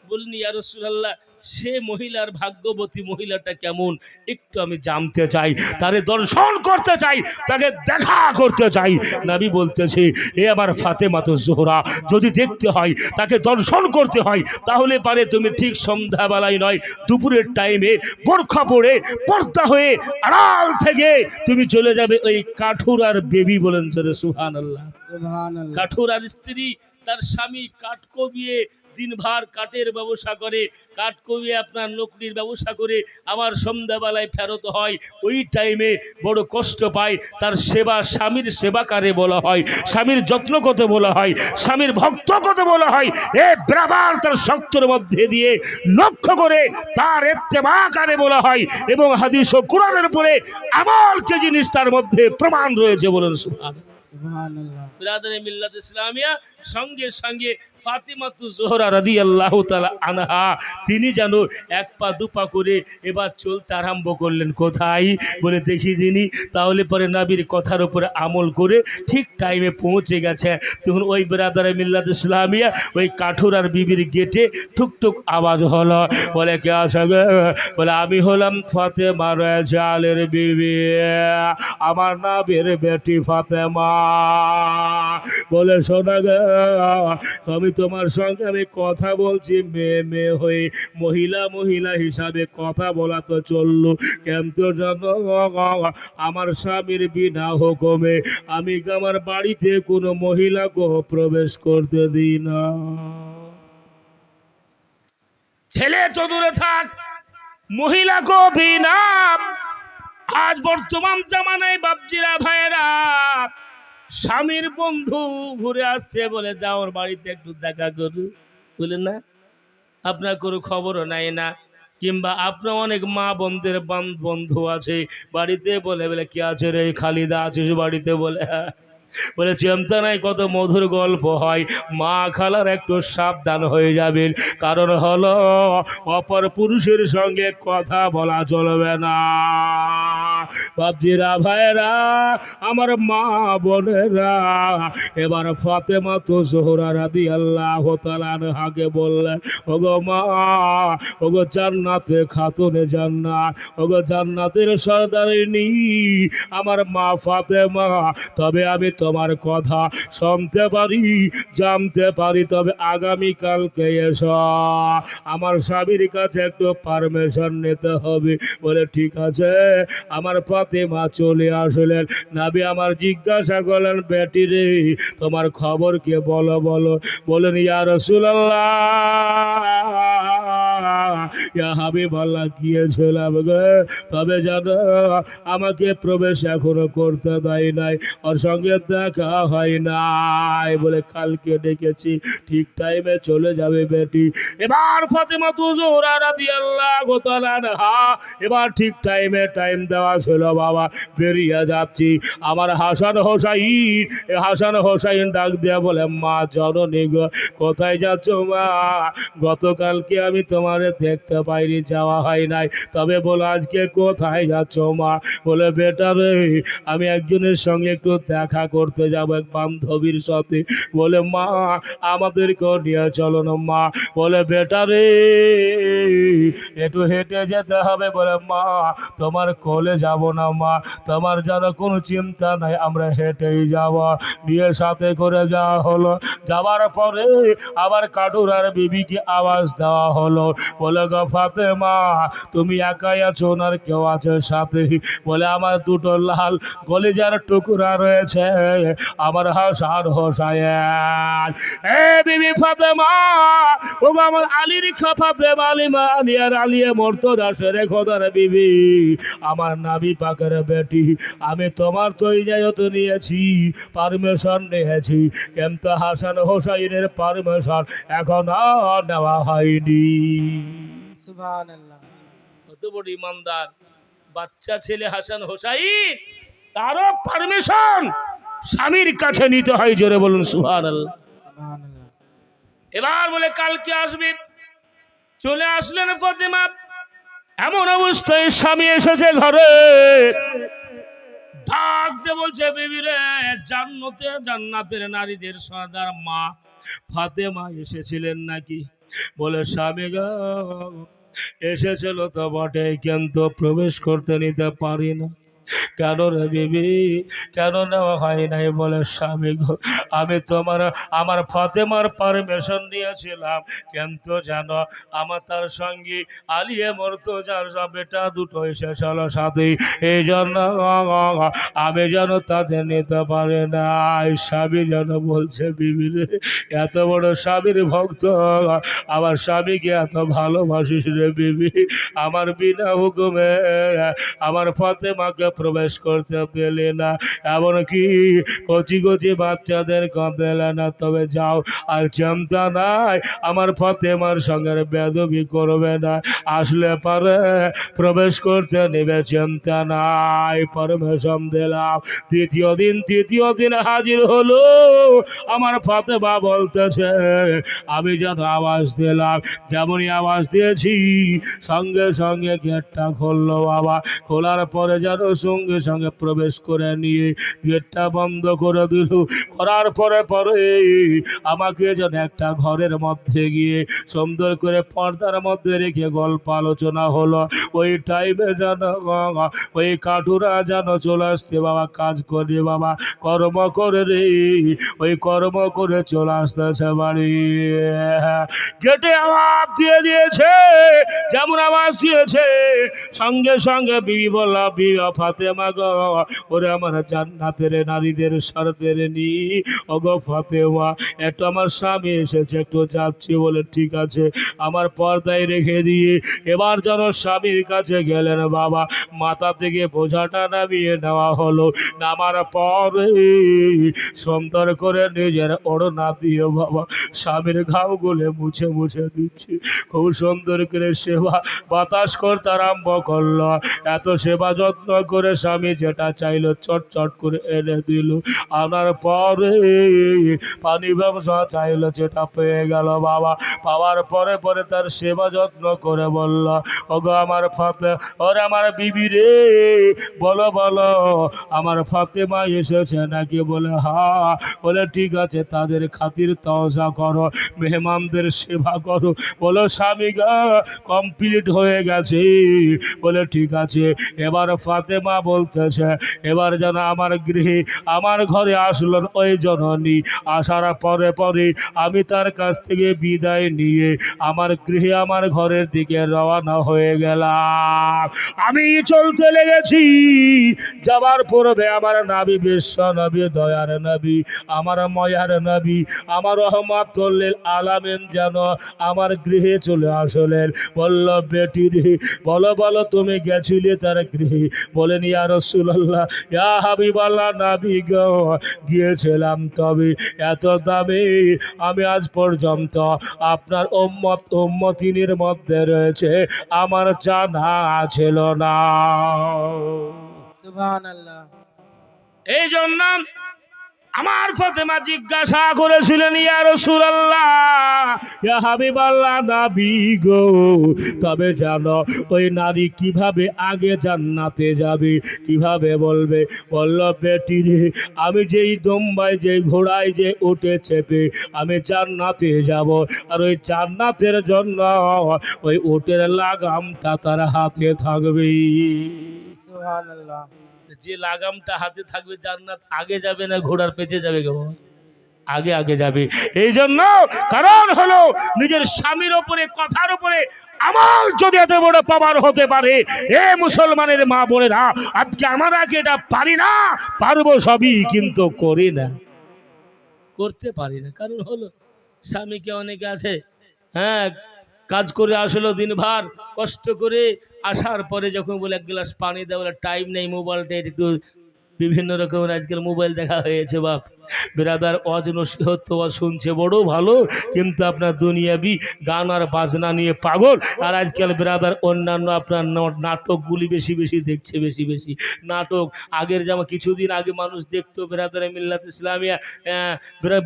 বললেন ইয়া রাসূলুল্লাহ, সে মহিলার ভাগ্যবতী মহিলাটা কেমন একটু আমি জানতে চাই, তারে দর্শন করতে চাই, তাকে দেখা করতে চাই। নবী বলতেছে, এ আমার ফাতেমাতুজ জোহরা, যদি দেখতে হয়, তাকে দর্শন করতে হয়, তাহলে পারে তুমি ঠিক সন্ধ্যাবেলায় নয়, দুপুরের টাইমে বোরখা পরে পর্দা হয়ে আড়াল থেকে তুমি চলে যাবে ওই কাঠুরার বেবি, বলেন জোরে সুবহানাল্লাহ। সুবহানাল্লাহ। কাঠুরার স্ত্রী তার স্বামী কাঠ কবিয়ে দিনভর কাঠের ব্যবসা করে, কাঠ কবিয়ে আপনার নকরির ব্যবসা করে আবার সন্ধ্যাবেলায় ফেরত হয়, ওই টাইমে বড় কষ্ট পায়। তার সেবা, স্বামীর সেবা কারে বলা হয়, স্বামীর যত্ন করতে বলা হয়, স্বামীর ভক্ত করতে বলা হয়, এ ব্রাদার তার শক্তের মধ্যে দিয়ে লক্ষ্য করে তার ইত্তেবা কারে বলা হয়, এবং হাদিস ও কোরআনের উপরে আমল কে জিনিস তার মধ্যে প্রমাণ রয়েছে, বলেন সুবহানাল্লাহ। সুবহানাল্লাহ। বিরাদরে মিল্লাত ইসলামিয়া সঙ্গে সঙ্গে ফাতিমাতুজ জোহরা রাদিয়াল্লাহু তাআলা আনহা তিনি যেন এক পা দুপা করে এবার চলতে আরম্ভ করলেন। কোথায়? বলে দেখি দিনি। তাহলে পরে নবীর কথার উপরে আমল করে ঠিক টাইমে পৌঁছে গেছে। তখন ওই বিরাদরে মিল্লাত ইসলামিয়া ওই কাঠুরার বিবির গেটে ঠুকঠুক আওয়াজ হলো। বলে কে আছে গো? বলে আমি হলাম ফাতেমা রাজালের বিবি, আমার নবীর বেটি ফাতেমা। বলে শোনা গে, আমি তোমার সঙ্গে আমি কথা বলছি মেয়ে মেয়ে হয়ে, মহিলা মহিলা হিসাবে কথা বলা তো চললো, কিন্তু জানো আমার স্বামীর বিনা হুকুমে আমি আমার বাড়িতে কোনো মহিলাকে প্রবেশ করতে দিই না। ছেলে তো দূরে থাক, মহিলাকে বিনা। আজ বর্তমান জামানায় বাপজিরা ভাইয়েরা, স্বামীর বন্ধু ঘুরে আসছে, বলে যাও ওর বাড়িতে একটু দেখা করু, বলে না আপনার কোনো খবরও নাই না। কিংবা আপনার অনেক মা বোনদের বন্ধু আছে বাড়িতে, বলে বলে কি আছে রে খালিদা আছিস বাড়িতে? বলে হ্যাঁ। বলে চিন্তা নাই, কত মধুর গল্প হয়। মা খালার একটু সাবধান হয়ে যাবেন, কারণ হলো অপর পুরুষের সঙ্গে কথা বলা চলবে না। বাপজিরা, ভাইরা, আমার মা বোনেরা, এবার ফাতেমা তো জোহরা রাদিয়াল্লাহু তাআলা আনহাকে বললেন, ওগো মা, ওগো জান্নাতে খাতুনে জান্নাত, ওগো জান্নাতের সর্দারিনী আমার মা ফাতেমা, তবে আমি তোমার কথা শুনতে পারি, জানতে পারি, তবে আগামীকালকে এসো, আমার স্বামীর কাছে একটু পারমিশন নিতে হবে। বলে ঠিক আছে। আমার ফাতেমা চলে আসলেন। নবী আমার জিজ্ঞাসা করলেন, বেটি রে, তোমার খবর কে, বলো বলো। বলেন, ইয়া রাসূলুল্লাহ, ইয়া হাবিবাল্লাহ, গিয়েছিলাম গো, তবে জানো আমাকে প্রবেশ এখনো করতে দেয় নাই, ওর সঙ্গে দেখা হয় নাই। বলে কালকে ডেকেছি, ঠিক টাইমে চলে যাবে বেটি। এবার ফাতেমা জোহরা রাদিয়াল্লাহু তাআলা আনহা, এবার ঠিক টাইমে, টাইম দেওয়া ছিল বাবা, বেরিয়ে যাচ্ছি। আমার হাসান হোসাইন, হাসান হোসাইন ডাক দিয়া বলে, মা জননী গো, কোথায় যাচ্ছ মা? গতকালকে আমি তোমারে দেখতে পাইনি, যাওয়া হয় নাই, তবে বলো আজকে কোথায় যাচ্ছ মা? বলে বেটা রে, আমি একজনের সঙ্গে একটু দেখা করতে যাব, এক বান্ধবীর সাথে। বলে মা, আমাদেরকেও নিয়ে চলো না মা। বলে বেটা রে, একটু হেঁটে যেতে হবে। বলে মা, তোমার কোলে যাব না মা, তোমার যেন কোনো চিন্তা নাই, আমরা হেঁটেই যাব। নিয়ে সাথে করে যাওয়া হলো। যাওয়ার পরে আবার কাটুরার বিবিকে আওয়াজ দেওয়া হলো। বলে গো ফাতেমা, তুমি একাই আছো না আর কেউ আছে সাথে? বলে আমার দুটো লাল কলিজার টুকরা রয়েছে, আমার হাসান হোসাইন। এ বিবি ফাতেমা, ও আমার আলীর খাফা প্রেম আলিমা আলিয়ার আলিয়ে মর্তদা সেরে খোদার বিবি, আমার নাবি পাকের বেটি, আমি তোমার তো ইজাজত নিয়েছি, পারমিশন নিয়েছি, কিন্তু হাসান হোসাইনের পারমিশন এখন নেওয়া হয়নি। সুবহানাল্লাহ। কত বড় ইমানদার বাচ্চা ছেলে হাসান হোসাইন, তারও পারমিশন স্বামীর কাছে নিতে হয়। জোরে বলুন সুবহানাল্লাহ। সুবহানাল্লাহ। এবার বলে কালকে আসবে। চলে আসলেন ফাতেমা। এমন অবস্থায় স্বামী এসেছে ঘরে, ডাক দিয়ে বলছে, বিবি রে, জান্নাতের নারীদের সর্দার মা ফাতেমা এসেছিলেন নাকি? বলে স্বামী গো, এসেছিল তো বটে, কিন্তু প্রবেশ করতে নিতে পারি না। কেন রে বিবি, কেন নেওয়া হয় নাই? বলে স্বামী গো, আমি আমার ফাতেমার পারমিশন দিয়েছিলাম, কিন্তু জানো আমার তার সঙ্গে আলিয়ে মর্তজার সব বেটা দুটো এসেছিল সাথে, এই জন্য আমি যেন তাদের নিতে পারে না। স্বামী যেন বলছে, বিবি রে, এত বড় স্বামীর ভক্ত, আমার স্বামীকে এত ভালোবাসিস রে বিবি, আমার বিনা হুকুমে আমার ফাতেমাকে প্রবেশ করতে পেলে না, এমনকি কচি কচি বাচ্চাদের দিলে না। তবে যাও, আর চিন্তা নাই, আমার ফাতেমার সঙ্গে বেদবি করবে না, আসলে পারে প্রবেশ করতে নেবে, চিন্তা নাই, পারমিশন দিলাম। তৃতীয় দিন হাজির হলো। আমার ফাতেমা বলতেছে, আমি যেন আওয়াজ দিলাম, যেমনই আওয়াজ দিয়েছি সঙ্গে সঙ্গে গেটটা খুললো বাবা। খোলার পরে যেন সঙ্গে সঙ্গে প্রবেশ করে নিয়ে গেটটা বন্ধ করে দিল। করার পরে আমাকে যেন একটা ঘরের মধ্যে গিয়ে সুন্দর করে পর্দার মধ্যে রেখে গল্প আলোচনা হলো। ওই টাইমে যেন ওই কাঠুরা যেন চলে আসতে বাবা, কাজ করে বাবা, কর্ম করে রে, ওই কর্ম করে চলে আসতেছে বাড়ি। গেটে আওয়াজ দিয়ে দিয়েছে, যেমন আওয়াজ দিয়েছে সঙ্গে সঙ্গে বিবি বলল, বিবি ফাতেমা গো, ওরে আমার জান্নাতের নারীদের সর্দার নি, ওগো ফাতেমা, একটু আমার স্বামী এসেছে, একটু যাচ্ছি। বলে ঠিক আছে। আমার পর্দায় রেখে দিয়ে এবার যেন স্বামীর কাছে গেলেন বাবা। মাথা থেকে বোঝাটা নামিয়ে নেওয়া হলো। নামার পরে সুন্দর করে নিজের ওড়না দিয়ে বাবা স্বামীর ঘাও গুলে মুছে মুছে দিচ্ছে। খুব সুন্দর করে সেবা বাতাস করতে আরম্ভ করলো। এত সেবা যত্ন করে করে স্বামী যেটা চাইলো চট চট করে এনে দিল। আনার পরে পানি ব্যবসা চাইলো, যেটা পেয়ে গেল বাবা। পাওয়ার পরে পরে তার সেবা যত্ন করে বলল, ওগো আমার ফাতে, ওরে আমার বিবি রে, বলো বলো আমার ফাতেমা এসেছে নাকি? বলে হ্যাঁ। বলে ঠিক আছে, তাদের খাতির তওজা করো, মেহমানদের সেবা করো। বলো স্বামী গা কমপ্লিট হয়ে গেছে। বলে ঠিক আছে। এবার ফাতেমা বলতেছে, এবার যেন আমার গৃহে আমার ঘরে আসলো ওই জননী। আসার পরে পরে আমি তার কাছ থেকে বিদায় নিয়ে আমার গৃহে আমার ঘরের দিকে রওনা হয়ে গেলাম। আমি চলতে লেগেছি। যাবার পূর্বে আমার নবী, বিশ্ব নবী, দয়ার নবী, আমার মায়ার নবী, আমার রহমাতুল লিল আলামিন যেন আমার গৃহে চলে আসলেন। বলল, বেটি রে, বলো বলো তুমি গেছিলে তার গৃহে? বলেন, ইয়া রাসূলুল্লাহ, ইয়া হাবিবাল্লাহ, নবী গো, গিয়েছিলাম, তবে এত দামি আমি আজ পর্যন্ত আপনার উম্মতিনের মধ্যে রয়েছে আমার জানা ছিল না। সুবহানাল্লাহ। এই জন্য আমার ফাতেমা জিজ্ঞাসা করেছিলেন, ইয়া রাসূলুল্লাহ, ইয়া হাবিবাল্লাহ, নবী গো, তবে জানো ওই নারী কিভাবে আগে জান্নাতে যাবে, কিভাবে বলবে? বলল, বেটি রে, আমি যেই দম্বায়, যেই ঘোড়ায় যে উঠে চেপে আমি জান্নাতে যাব, আর ওই জান্নাতের জন্য ওই উটের লাগামটা তার হাতে থাকবে। সুবহানাল্লাহ। যে লাগামটা হাতে থাকবে, জান্নাত আগে যাবে না ঘোড়ার পেছনে যাবে? গো, আগে আগে যাবে। এই জন্য কারণ হলো নিজের স্বামীর ওপরে, কথার উপরে আমল যদি এত বড় পাওয়ার হতে পারে, এ মুসলমানের মা বোনেরা, আজকে আমরা কি এটা পারি না? পারবো সবই, কিন্তু করি না, করতে পারি না। কারণ হলো স্বামীকে অনেকে আছে, হ্যাঁ, কাজ করে আসলো দিনভর কষ্ট করে, আসার পরে যখন বলে এক গ্লাস পানি দেওয়া, বলে টাইম নেই, মোবাইলটা একটু বিভিন্ন রকমের আজকাল মোবাইল দেখা হয়েছে। বাপ বিরাদার ওয়াজ নসিহত তো শুনছে বড় ভালো, কিন্তু আপনার দুনিয়াবি গান আর বাজনা নিয়ে পাগল। আর আজকাল বিরাদার অন্যান্য আপনার নাটকগুলি বেশি বেশি দেখছে, বেশি বেশি নাটক। আগের যেমন কিছুদিন আগে মানুষ দেখতো বিরাদারে মিল্লাত ইসলামিয়া,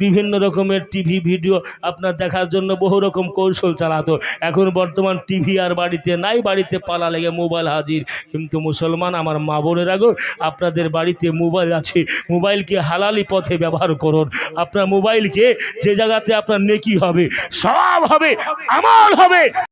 বিভিন্ন রকমের টিভি ভিডিও আপনার দেখার জন্য বহু রকম কৌশল চালাতো। এখন বর্তমান টিভি আর বাড়িতে নাই, বাড়িতে পালা লেগে মোবাইল হাজির। কিন্তু মুসলমান আমার মা বোনেরা গো, আপনাদের বাড়িতে মোবাইল আছে, মোবাইলকে হালালি পথে ব্যবহার করুন। আপনার মোবাইলকে যে জায়গাতে আপনার নেকি হবে, সওয়াব হবে, আমল হবে,